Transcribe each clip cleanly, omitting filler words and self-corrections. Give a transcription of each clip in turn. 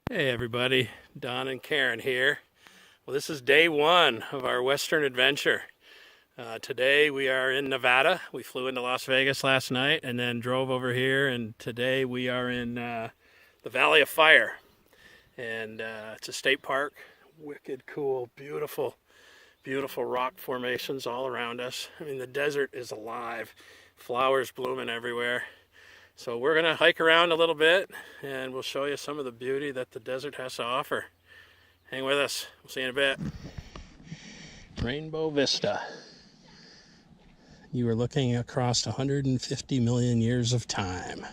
Hey everybody, Don and Karen here. Well, this is day one of our Western adventure. Today we are in Nevada. We flew into Las Vegas last night and then drove over here, and today we are in the Valley of Fire. And it's a state park. Wicked cool, beautiful, beautiful rock formations all around us. I mean, the desert is alive. Flowers blooming everywhere. So we're gonna hike around a little bit and we'll show you some of the beauty that the desert has to offer. Hang with us. We'll see you in a bit. Rainbow Vista. You are looking across 150 million years of time.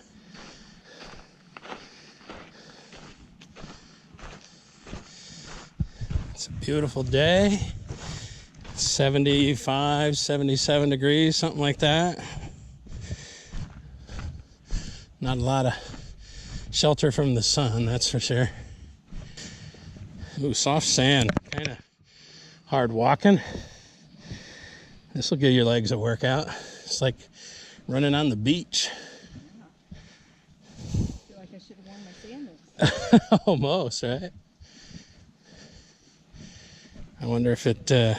It's a beautiful day. 75, 77 degrees, something like that. Not a lot of shelter from the sun, that's for sure. Ooh, soft sand, kind of hard walking. This will give your legs a workout. It's like running on the beach. I feel like I should have worn my sandals. Almost, right? I wonder if it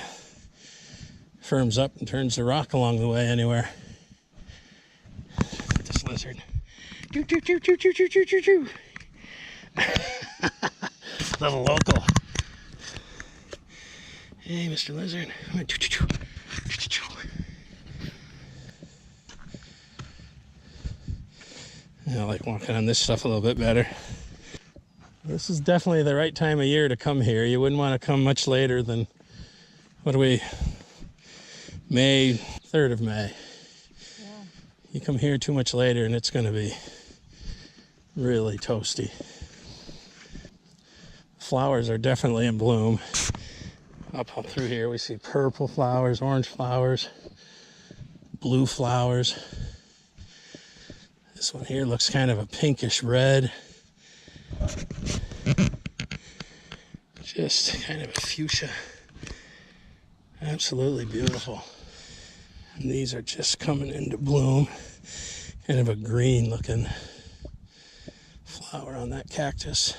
firms up and turns the rock along the way anywhere. This lizard. Choo, choo, choo, choo, choo, choo, choo, choo, choo. Little local. Hey, Mr. Lizard. Choo, choo, choo. Choo, choo, choo. I like walking on this stuff a little bit better. This is definitely the right time of year to come here. You wouldn't want to come much later than, what are we, May, 3rd of May. Yeah. You come here too much later and it's going to be really toasty. Flowers are definitely in bloom. Up through here we see purple flowers, orange flowers, blue flowers. This one here looks kind of a pinkish red. Just kind of a fuchsia. Absolutely beautiful. And these are just coming into bloom. Kind of a green looking flower on that cactus.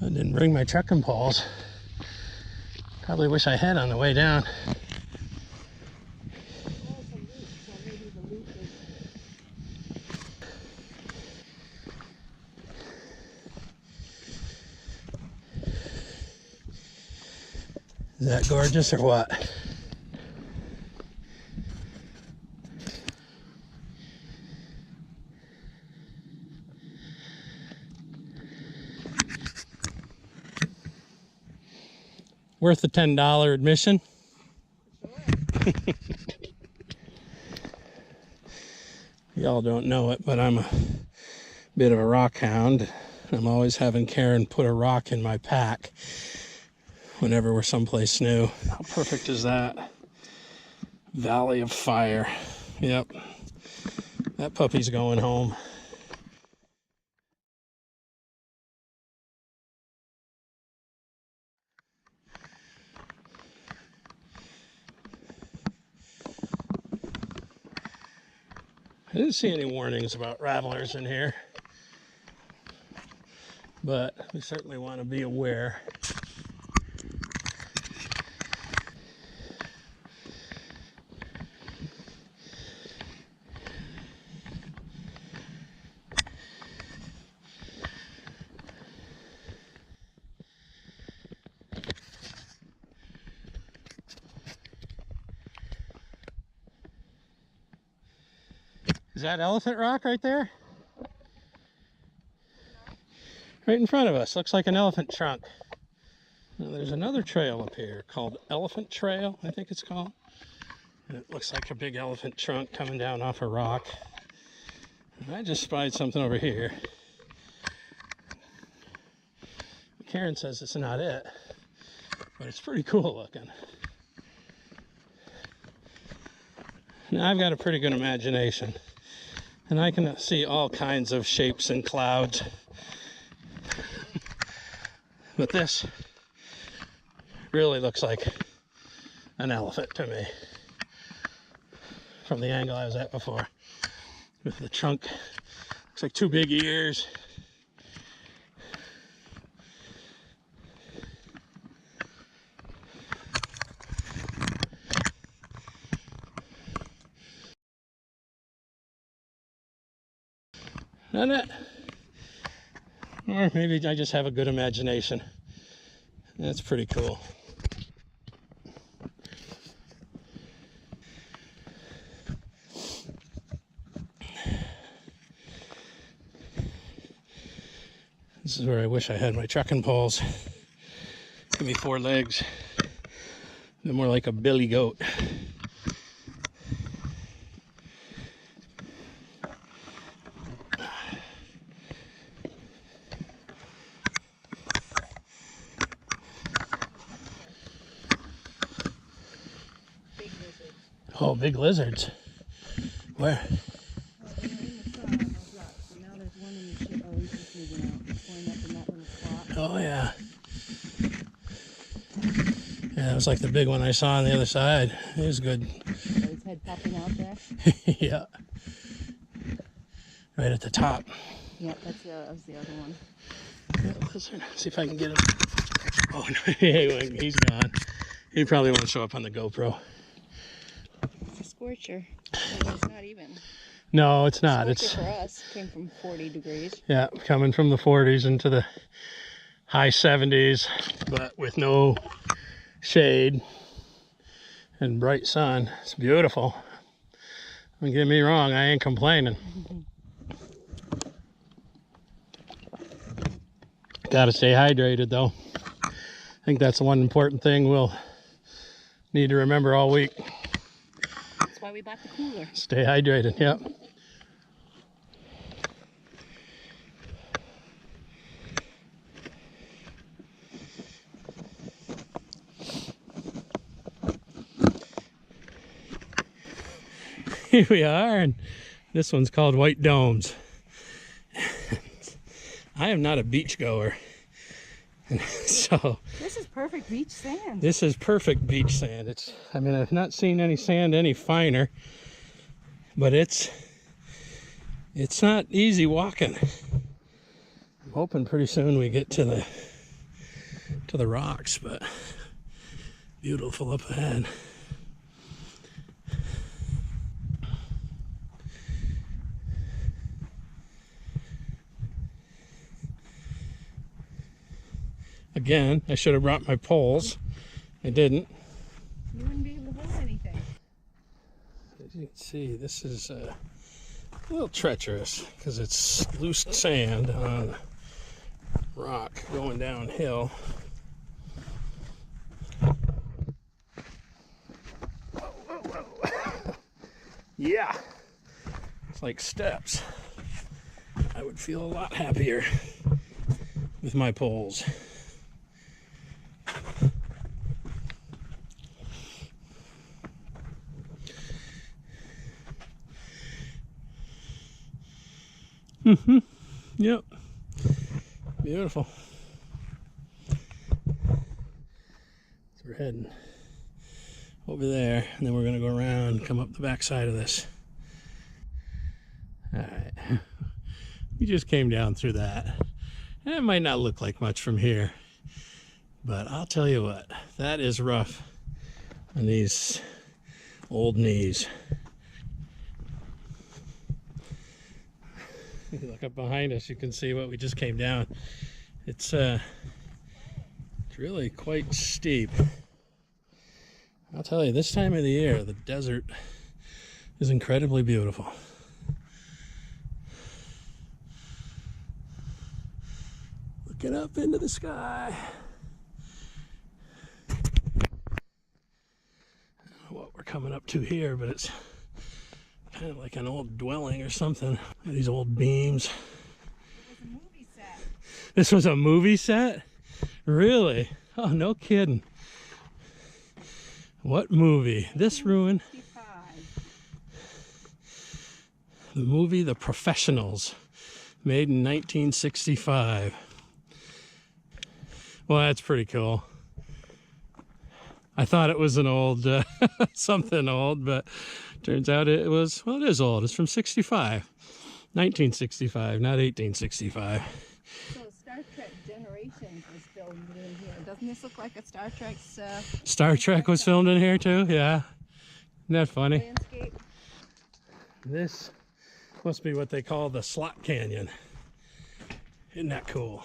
I didn't bring my trekking poles. Probably wish I had on the way down. Is that gorgeous or what? Worth the $10 admission. Y'all don't know it, but I'm a bit of a rock hound. I'm always having Karen put a rock in my pack whenever we're someplace new. How perfect is that? Valley of Fire. Yep. That puppy's going home. I didn't see any warnings about rattlers in here, but we certainly want to be aware. Is that Elephant Rock right there? Right in front of us. Looks like an elephant trunk. Now, there's another trail up here called Elephant Trail, I think it's called. And it looks like a big elephant trunk coming down off a rock. And I just spied something over here. Karen says it's not it, but it's pretty cool looking. Now, I've got a pretty good imagination, and I can see all kinds of shapes and clouds. But this really looks like an elephant to me from the angle I was at before. With the trunk, looks like two big ears. Isn't it? Or maybe I just have a good imagination. That's pretty cool. This is where I wish I had my trucking poles. Give me 4 legs. They're more like a billy goat. Big lizard. Oh, big lizards. Where? Well, they were in the sun on those rocks. So now there's one in the ship. Oh, he's just moving out. He's going up in that little spot. Oh, yeah. Yeah, that was like the big one I saw on the other side. It was good. So his head popping out there. Yeah. Right at the top. Yeah, that was the other one. Yeah, lizard. See if I can get him. Oh, no, he's gone. He probably won't show up on the GoPro. It's a scorcher. It's not even. No, it's not. Scorcher It's for us came from 40 degrees. yeah, coming from the 40s into the high 70s, but with no shade and bright sun. It's beautiful. Don't get me wrong, I ain't complaining. Gotta stay hydrated though. I think that's the one important thing we'll need to remember all week. That's why we bought the cooler. Stay hydrated, yep. Here we are, and this one's called White Domes. I am not a beach goer, so This is perfect beach sand. this is perfect beach sand. I mean, I've not seen any sand any finer, but it's not easy walking. I'm hoping pretty soon we get to the rocks, but beautiful up ahead. Again, I should have brought my poles. I didn't. You wouldn't be able to hold anything. As you can see, this is a little treacherous because it's loose sand on rock going downhill. Whoa, whoa, whoa. Yeah, it's like steps. I would feel a lot happier with my poles. Yep. Beautiful. So we're heading over there, and then we're going to go around and come up the back side of this. All right. We just came down through that. And it might not look like much from here, but I'll tell you what, that is rough on these old knees. If you look up behind us, you can see what we just came down. It's really quite steep. I'll tell you, this time of the year, the desert is incredibly beautiful. Looking up into the sky. I don't know what we're coming up to here, but it's kind of like an old dwelling or something. These old beams. It was a movie set. This was a movie set? Really? Oh, no kidding. What movie? This ruin. 65. The movie The Professionals, made in 1965. Well, that's pretty cool. I thought it was an old, something old, but turns out it was, well, it is old. It's from 65, 1965, not 1865. So Star Trek Generations was filmed in here. Doesn't this look like a Star Trek's Star Trek was filmed in here too, yeah. Isn't that funny? landscape? This must be what they call the slot canyon. Isn't that cool?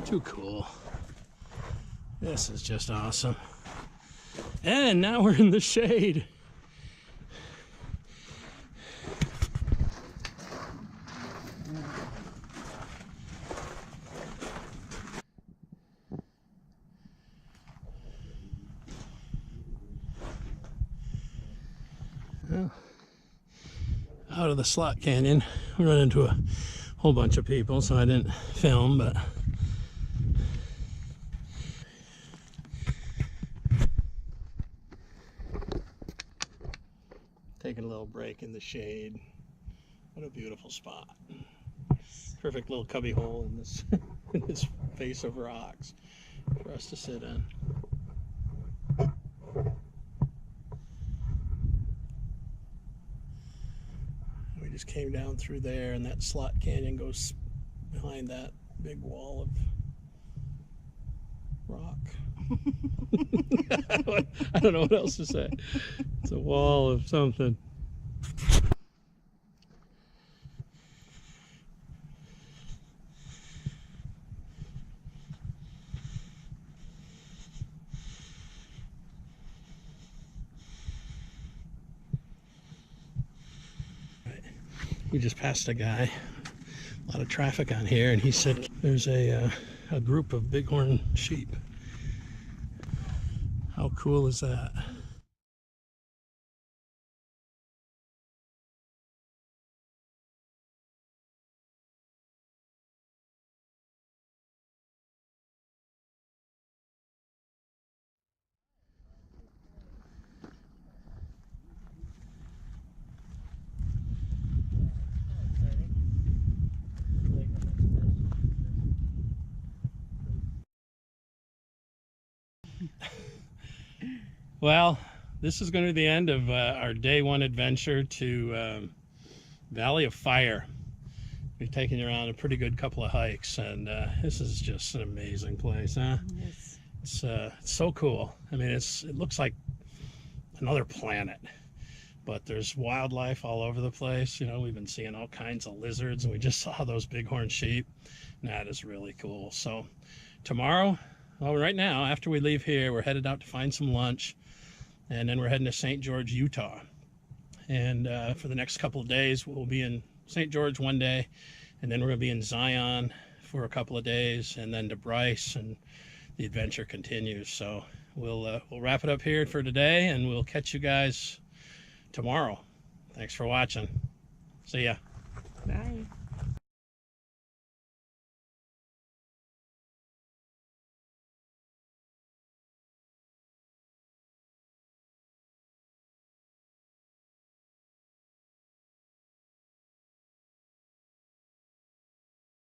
Too cool. This is just awesome. And now we're in the shade. Well, out of the slot canyon, we run into a whole bunch of people, so I didn't film, but taking a little break in the shade. What a beautiful spot. Perfect little cubby hole in this in this face of rocks for us to sit in. We just came down through there, and that slot canyon goes behind that big wall of rock. I don't know what else to say. It's a wall of something. We just passed a guy, a lot of traffic on here, and he said there's a group of bighorn sheep. How cool is that? Well, this is going to be the end of our day one adventure to Valley of Fire. We've taken you around a pretty good couple of hikes, and this is just an amazing place, huh? Yes. It's so cool. I mean, it looks like another planet, but there's wildlife all over the place. You know, we've been seeing all kinds of lizards, and we just saw those bighorn sheep. And that is really cool. So tomorrow, well, right now, after we leave here, we're headed out to find some lunch, and then we're heading to St. George, Utah. And for the next couple of days, we'll be in St. George one day, and then we're going to be in Zion for a couple of days, and then to Bryce, and the adventure continues. So we'll wrap it up here for today, and we'll catch you guys tomorrow. Thanks for watching. See ya. Bye.